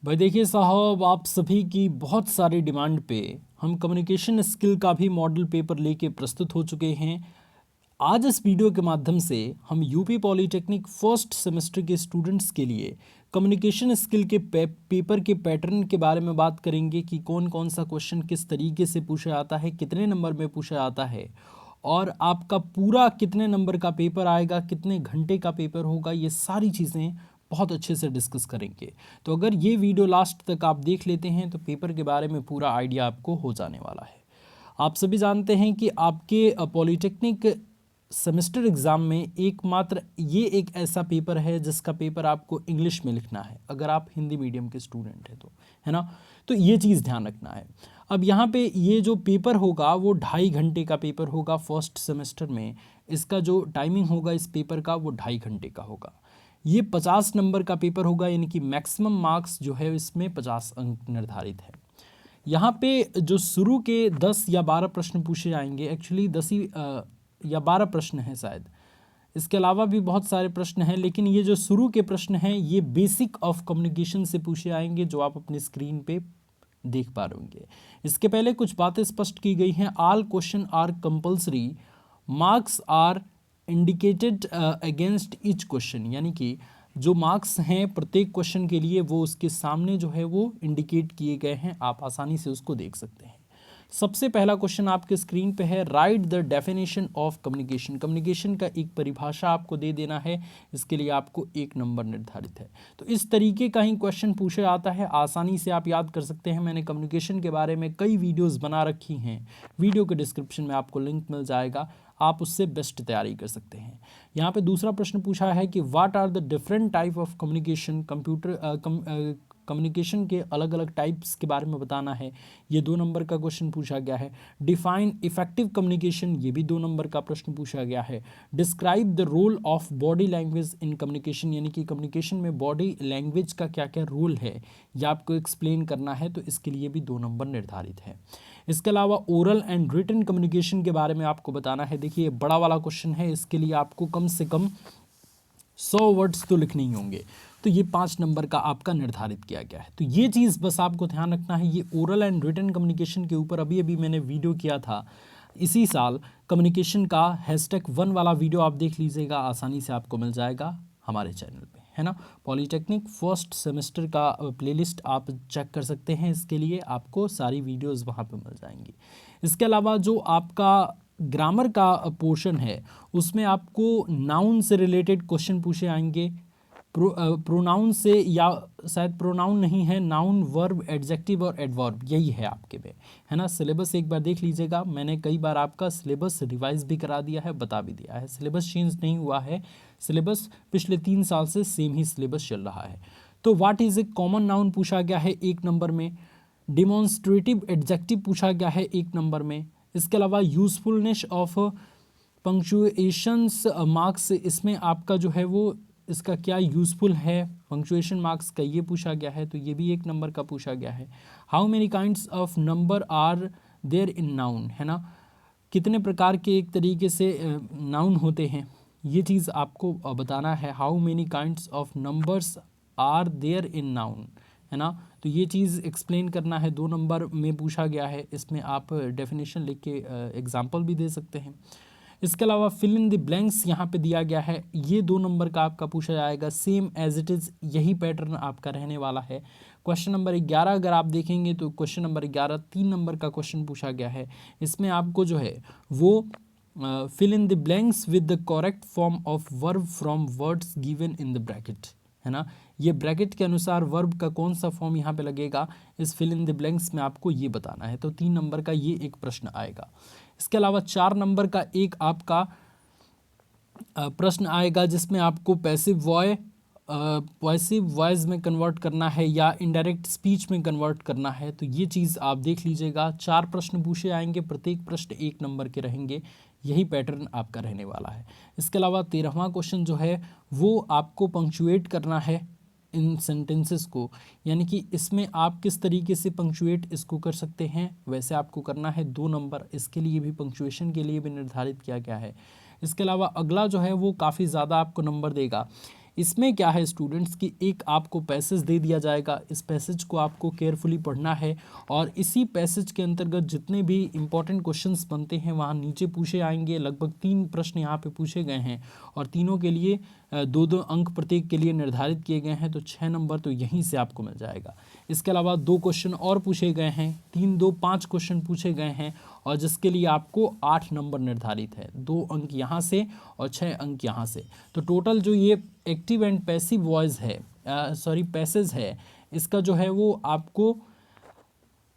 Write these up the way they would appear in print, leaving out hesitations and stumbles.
भाई देखिए साहब, आप सभी की बहुत सारी डिमांड पे हम कम्युनिकेशन स्किल का भी मॉडल पेपर लेके प्रस्तुत हो चुके हैं। आज इस वीडियो के माध्यम से हम यूपी पॉलिटेक्निक फर्स्ट सेमेस्टर के स्टूडेंट्स के लिए कम्युनिकेशन स्किल के पेपर के पैटर्न के बारे में बात करेंगे कि कौन कौन सा क्वेश्चन किस तरीके से पूछा जाता है, कितने नंबर में पूछा जाता है और आपका पूरा कितने नंबर का पेपर आएगा, कितने घंटे का पेपर होगा। ये सारी चीज़ें बहुत अच्छे से डिस्कस करेंगे। तो अगर ये वीडियो लास्ट तक आप देख लेते हैं तो पेपर के बारे में पूरा आइडिया आपको हो जाने वाला है। आप सभी जानते हैं कि आपके पॉलिटेक्निक सेमेस्टर एग्ज़ाम में एकमात्र ये एक ऐसा पेपर है जिसका पेपर आपको इंग्लिश में लिखना है, अगर आप हिंदी मीडियम के स्टूडेंट हैं तो, है ना। तो ये चीज़ ध्यान रखना है। अब यहाँ पे ये जो पेपर होगा वो 2.5 घंटे का पेपर होगा फर्स्ट सेमेस्टर में। इसका जो टाइमिंग होगा इस पेपर का वो 2.5 घंटे का होगा। ये 50 नंबर का पेपर होगा, यानी कि मैक्सिमम मार्क्स जो है इसमें 50 अंक निर्धारित है। यहाँ पे जो शुरू के 10 या 12 प्रश्न पूछे जाएंगे, एक्चुअली 10 ही या 12 प्रश्न हैं शायद, इसके अलावा भी बहुत सारे प्रश्न हैं, लेकिन ये जो शुरू के प्रश्न हैं ये बेसिक ऑफ कम्युनिकेशन से पूछे आएंगे जो आप अपनी स्क्रीन पे देख पा रहे होंगे। इसके पहले कुछ बातें स्पष्ट की गई हैं। All question are compulsory, marks are indicated against each question, यानी कि जो मार्क्स हैं प्रत्येक क्वेश्चन के लिए वो उसके सामने जो है वो इंडिकेट किए गए हैं, आप आसानी से उसको देख सकते हैं। सबसे पहला क्वेश्चन आपके स्क्रीन पे है, right the definition of communication. Communication का एक परिभाषा आपको दे देना है, इसके लिए आपको 1 नंबर निर्धारित है। तो इस तरीके का ही क्वेश्चन पूछा जाता है, आसानी से आप याद कर सकते हैं। मैंने कम्युनिकेशन के बारे में कई वीडियोस बना रखी हैं, वीडियो के डिस्क्रिप्शन में आपको लिंक मिल जाएगा, आप उससे बेस्ट तैयारी कर सकते हैं। यहाँ पे दूसरा प्रश्न पूछा है कि what are the different type of communication. Communication के अलग अलग टाइप्स के बारे में बताना है, ये 2 नंबर का क्वेश्चन पूछा गया है। डिफाइन इफेक्टिव कम्युनिकेशन, ये भी 2 नंबर का प्रश्न पूछा गया है। Describe the role of body language in communication, यानी कि कम्युनिकेशन में बॉडी लैंग्वेज का क्या क्या रोल है ये आपको एक्सप्लेन करना है, तो इसके लिए भी 2 नंबर निर्धारित है। इसके अलावा ओरल एंड रिटन कम्युनिकेशन के बारे में आपको बताना है। देखिए बड़ा वाला क्वेश्चन है, इसके लिए आपको कम से कम 100 वर्ड्स तो लिखने ही होंगे, तो ये 5 नंबर का आपका निर्धारित किया गया है। तो ये चीज़ बस आपको ध्यान रखना है। ये ओरल एंड रिटन कम्युनिकेशन के ऊपर अभी अभी मैंने वीडियो किया था इसी साल, कम्युनिकेशन का #1 वाला वीडियो आप देख लीजिएगा, आसानी से आपको मिल जाएगा हमारे चैनल पे, है ना। पॉलिटेक्निक फर्स्ट सेमेस्टर का प्लेलिस्ट आप चेक कर सकते हैं, इसके लिए आपको सारी वीडियोस वहाँ पे मिल जाएंगी। इसके अलावा जो आपका ग्रामर का पोर्शन है उसमें आपको नाउन से रिलेटेड क्वेश्चन पूछे आएंगे, प्रोनाउन से, या शायद प्रोनाउन नहीं है, नाउन, वर्ब, एडजेक्टिव और एडवर्ब, यही है आपके में, है ना। सिलेबस एक बार देख लीजिएगा, मैंने कई बार आपका सिलेबस रिवाइज भी करा दिया है, बता भी दिया है, सिलेबस चेंज नहीं हुआ है, सिलेबस पिछले 3 साल से सेम ही सिलेबस चल रहा है। तो what is a common noun पूछा गया है 1 नंबर में। डिमॉन्स्ट्रेटिव एडजेक्टिव पूछा गया है 1 नंबर में। इसके अलावा यूजफुलनेस ऑफ पंक्चुएशंस मार्क्स, इसमें आपका जो है वो इसका क्या यूज़फुल है, पंक्चुएशन मार्क्स का ये पूछा गया है, तो ये भी 1 नंबर का पूछा गया है। How many kinds of number are there in noun, है ना, कितने प्रकार के एक तरीके से नाउन होते हैं, ये चीज़ आपको बताना है। How many kinds of numbers are there in noun, है ना, तो ये चीज़ एक्सप्लेन करना है, 2 नंबर में पूछा गया है। इसमें आप डेफिनेशन लिख के एग्जाम्पल भी दे सकते हैं। इसके अलावा फिल इन द ब्लैंक्स यहाँ पे दिया गया है, ये 2 नंबर का आपका पूछा जाएगा, सेम एज इट इज़, यही पैटर्न आपका रहने वाला है। क्वेश्चन नंबर 11 अगर आप देखेंगे तो क्वेश्चन नंबर 11 3 नंबर का क्वेश्चन पूछा गया है। इसमें आपको जो है वो fill in the blanks with the correct form of verb from words given in the bracket, है ना। ये ब्रैकेट के अनुसार वर्ब का कौन सा फॉर्म यहाँ पे लगेगा, इस फिल इन द ब्लैंक्स में आपको ये बताना है। तो 3 नंबर का ये एक प्रश्न आएगा। इसके अलावा 4 नंबर का एक आपका प्रश्न आएगा जिसमें आपको पैसिव वॉइस में कन्वर्ट करना है या इनडायरेक्ट स्पीच में कन्वर्ट करना है, तो ये चीज़ आप देख लीजिएगा। 4 प्रश्न पूछे आएंगे, प्रत्येक प्रश्न 1 नंबर के रहेंगे, यही पैटर्न आपका रहने वाला है। इसके अलावा 13वां क्वेश्चन जो है वो आपको पंक्चुएट करना है इन सेंटेंसेस को, यानी कि इसमें आप किस तरीके से पंक्चुएट इसको कर सकते हैं वैसे आपको करना है। 2 नंबर इसके लिए भी, पंक्चुएशन के लिए भी निर्धारित किया गया है। इसके अलावा अगला जो है वो काफ़ी ज़्यादा आपको नंबर देगा। इसमें क्या है स्टूडेंट्स कि एक आपको पैसेज दे दिया जाएगा, इस पैसेज को आपको केयरफुली पढ़ना है और इसी पैसेज के अंतर्गत जितने भी इंपॉर्टेंट क्वेश्चंस बनते हैं वहाँ नीचे पूछे आएंगे। लगभग 3 प्रश्न यहाँ पे पूछे गए हैं और तीनों के लिए 2-2 अंक प्रत्येक के लिए निर्धारित किए गए हैं, तो 6 नंबर तो यहीं से आपको मिल जाएगा। इसके अलावा 2 क्वेश्चन और पूछे गए हैं, 3-2-5 क्वेश्चन पूछे गए हैं और जिसके लिए आपको 8 नंबर निर्धारित है, 2 अंक यहाँ से और 6 अंक यहाँ से। तो टोटल जो ये एक्टिव एंड पैसिव वॉइस है, पैसेज है, इसका जो है वो आपको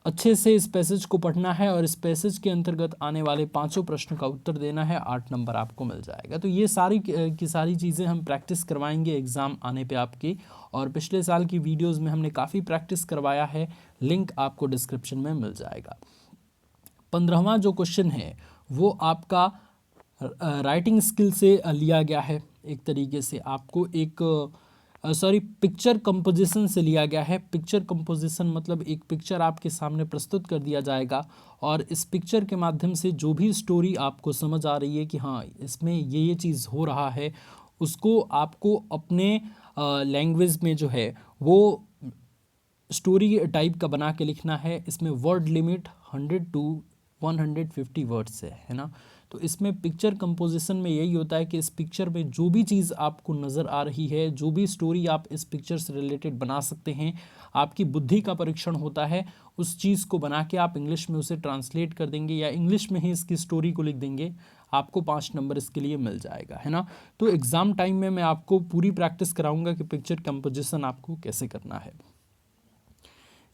अच्छे से इस पैसेज को पढ़ना है और इस पैसेज के अंतर्गत आने वाले 5 प्रश्न का उत्तर देना है, 8 नंबर आपको मिल जाएगा। तो ये सारी की सारी चीज़ें हम प्रैक्टिस करवाएंगे एग्ज़ाम आने पे आपकी, और पिछले साल की वीडियोस में हमने काफ़ी प्रैक्टिस करवाया है, लिंक आपको डिस्क्रिप्शन में मिल जाएगा। 15वां जो क्वेश्चन है वो आपका राइटिंग स्किल से लिया गया है। एक तरीके से आपको एक पिक्चर कंपोजिशन से लिया गया है। पिक्चर कंपोजिशन मतलब एक पिक्चर आपके सामने प्रस्तुत कर दिया जाएगा और इस पिक्चर के माध्यम से जो भी स्टोरी आपको समझ आ रही है कि हाँ इसमें ये चीज़ हो रहा है, उसको आपको अपने लैंग्वेज में जो है वो स्टोरी टाइप का बना के लिखना है। इसमें वर्ड लिमिट 100 to 150 वर्ड्स है ना। तो इसमें पिक्चर कंपोजिशन में यही होता है कि इस पिक्चर में जो भी चीज़ आपको नज़र आ रही है, जो भी स्टोरी आप इस पिक्चर से रिलेटेड बना सकते हैं, आपकी बुद्धि का परीक्षण होता है। उस चीज़ को बना के आप इंग्लिश में उसे ट्रांसलेट कर देंगे या इंग्लिश में ही इसकी स्टोरी को लिख देंगे, आपको 5 नंबर इसके लिए मिल जाएगा, है ना। तो एग्ज़ाम टाइम में मैं आपको पूरी प्रैक्टिस कराऊंगा कि पिक्चर कंपोजिशन आपको कैसे करना है।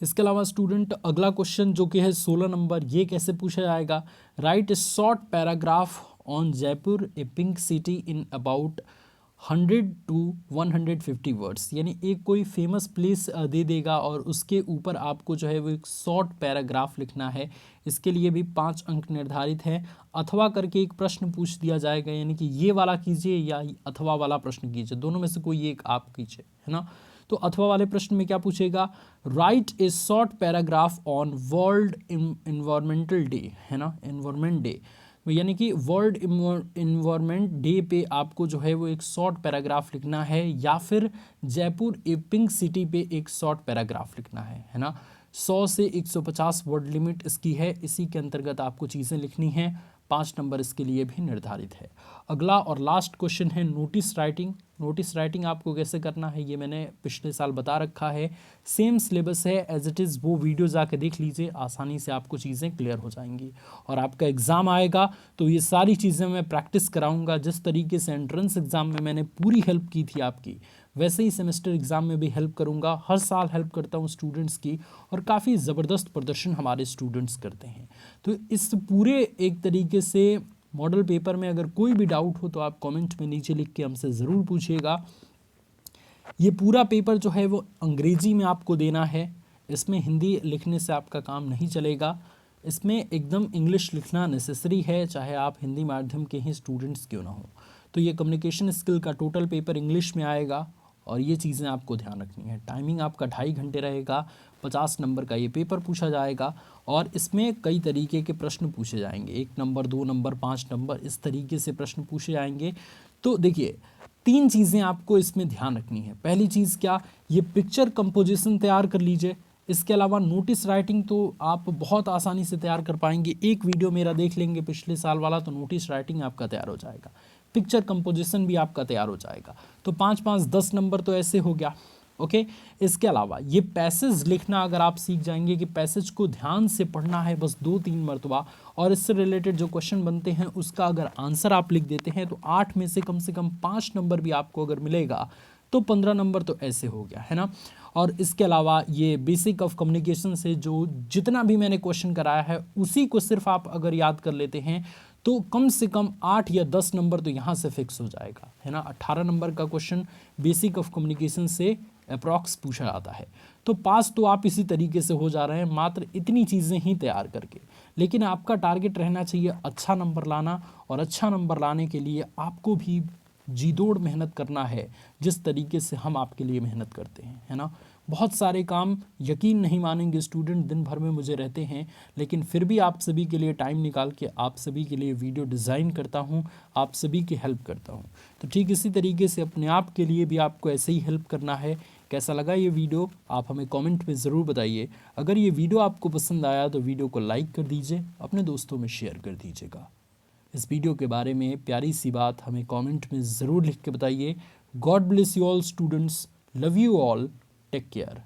इसके अलावा स्टूडेंट अगला क्वेश्चन जो कि है 16 नंबर, ये कैसे पूछा जाएगा। Right A short paragraph on Jaipur A pink city in about 100 to 150 words, यानी एक कोई फेमस प्लेस दे देगा और उसके ऊपर आपको जो है वो एक शॉर्ट पैराग्राफ लिखना है। इसके लिए भी 5 अंक निर्धारित है। अथवा करके एक प्रश्न पूछ दिया जाएगा, यानी कि ये वाला कीजिए या अथवा वाला प्रश्न कीजिए, दोनों में से कोई एक आप कीजिए, है ना। तो अथवा वाले प्रश्न में क्या पूछेगा, right A short paragraph on world environmental day, है ना, इन्वायरमेंट डे, यानी कि वर्ल्ड इन्वायरमेंट डे पे आपको जो है वो एक शॉर्ट पैराग्राफ लिखना है, या फिर जयपुर ए पिंक सिटी पे एक शॉर्ट पैराग्राफ लिखना है ना। 100 से 150 वर्ड लिमिट इसकी है, इसी के अंतर्गत आपको चीज़ें लिखनी हैं। 5 नंबर इसके लिए भी निर्धारित है। अगला और लास्ट क्वेश्चन है नोटिस राइटिंग। नोटिस राइटिंग आपको कैसे करना है ये मैंने पिछले साल बता रखा है, सेम सिलेबस है एज इट इज़, वो वीडियो जाके देख लीजिए, आसानी से आपको चीज़ें क्लियर हो जाएंगी। और आपका एग्ज़ाम आएगा तो ये सारी चीज़ें मैं प्रैक्टिस कराऊंगा। जिस तरीके से एंट्रेंस एग्ज़ाम में मैंने पूरी हेल्प की थी आपकी, वैसे ही सेमेस्टर एग्ज़ाम में भी हेल्प करूंगा। हर साल हेल्प करता हूं स्टूडेंट्स की और काफ़ी ज़बरदस्त प्रदर्शन हमारे स्टूडेंट्स करते हैं। तो इस पूरे एक तरीके से मॉडल पेपर में अगर कोई भी डाउट हो तो आप कमेंट में नीचे लिख के हमसे ज़रूर पूछिएगा। ये पूरा पेपर जो है वो अंग्रेजी में आपको देना है, इसमें हिंदी लिखने से आपका काम नहीं चलेगा। इसमें एकदम इंग्लिश लिखना नेसेसरी है, चाहे आप हिंदी माध्यम के ही स्टूडेंट्स क्यों ना हो। तो ये कम्युनिकेशन स्किल का टोटल पेपर इंग्लिश में आएगा और ये चीज़ें आपको ध्यान रखनी है। टाइमिंग आपका 2.5 घंटे रहेगा, 50 नंबर का ये पेपर पूछा जाएगा और इसमें कई तरीके के प्रश्न पूछे जाएंगे, 1 नंबर, 2 नंबर, 5 नंबर, इस तरीके से प्रश्न पूछे जाएंगे। तो देखिए 3 चीज़ें आपको इसमें ध्यान रखनी है। पहली चीज़ क्या, ये पिक्चर कंपोजिशन तैयार कर लीजिए। इसके अलावा नोटिस राइटिंग तो आप बहुत आसानी से तैयार कर पाएंगे, एक वीडियो मेरा देख लेंगे पिछले साल वाला तो नोटिस राइटिंग आपका तैयार हो जाएगा, पिक्चर कंपोजिशन भी आपका तैयार हो जाएगा। तो 5-5 10 नंबर तो ऐसे हो गया, ओके। इसके अलावा ये पैसेज लिखना अगर आप सीख जाएंगे कि पैसेज को ध्यान से पढ़ना है बस 2-3 मरतबा, और इससे रिलेटेड जो क्वेश्चन बनते हैं उसका अगर आंसर आप लिख देते हैं तो 8 में से कम 5 नंबर भी आपको अगर मिलेगा तो 15 नंबर तो ऐसे हो गया, है ना। और इसके अलावा ये बेसिक ऑफ कम्युनिकेशन से जो जितना भी मैंने क्वेश्चन कराया है उसी को सिर्फ आप अगर याद कर लेते हैं तो कम से कम 8 या 10 नंबर तो यहाँ से फिक्स हो जाएगा, है ना। 18 नंबर का क्वेश्चन बेसिक ऑफ कम्युनिकेशन से अप्रॉक्स पूछा जाता है। तो पास तो आप इसी तरीके से हो जा रहे हैं मात्र इतनी चीज़ें ही तैयार करके। लेकिन आपका टारगेट रहना चाहिए अच्छा नंबर लाना, और अच्छा नंबर लाने के लिए आपको भी जी तोड़ मेहनत करना है, जिस तरीके से हम आपके लिए मेहनत करते हैं, है ना। बहुत सारे काम यकीन नहीं मानेंगे स्टूडेंट दिन भर में मुझे रहते हैं, लेकिन फिर भी आप सभी के लिए टाइम निकाल के आप सभी के लिए वीडियो डिज़ाइन करता हूँ, आप सभी की हेल्प करता हूँ। तो ठीक इसी तरीके से अपने आप के लिए भी आपको ऐसे ही हेल्प करना है। कैसा लगा ये वीडियो आप हमें कमेंट में ज़रूर बताइए। अगर ये वीडियो आपको पसंद आया तो वीडियो को लाइक कर दीजिए, अपने दोस्तों में शेयर कर दीजिएगा। इस वीडियो के बारे में प्यारी सी बात हमें कमेंट में ज़रूर लिख के बताइए। God bless you all students, love you all, take care.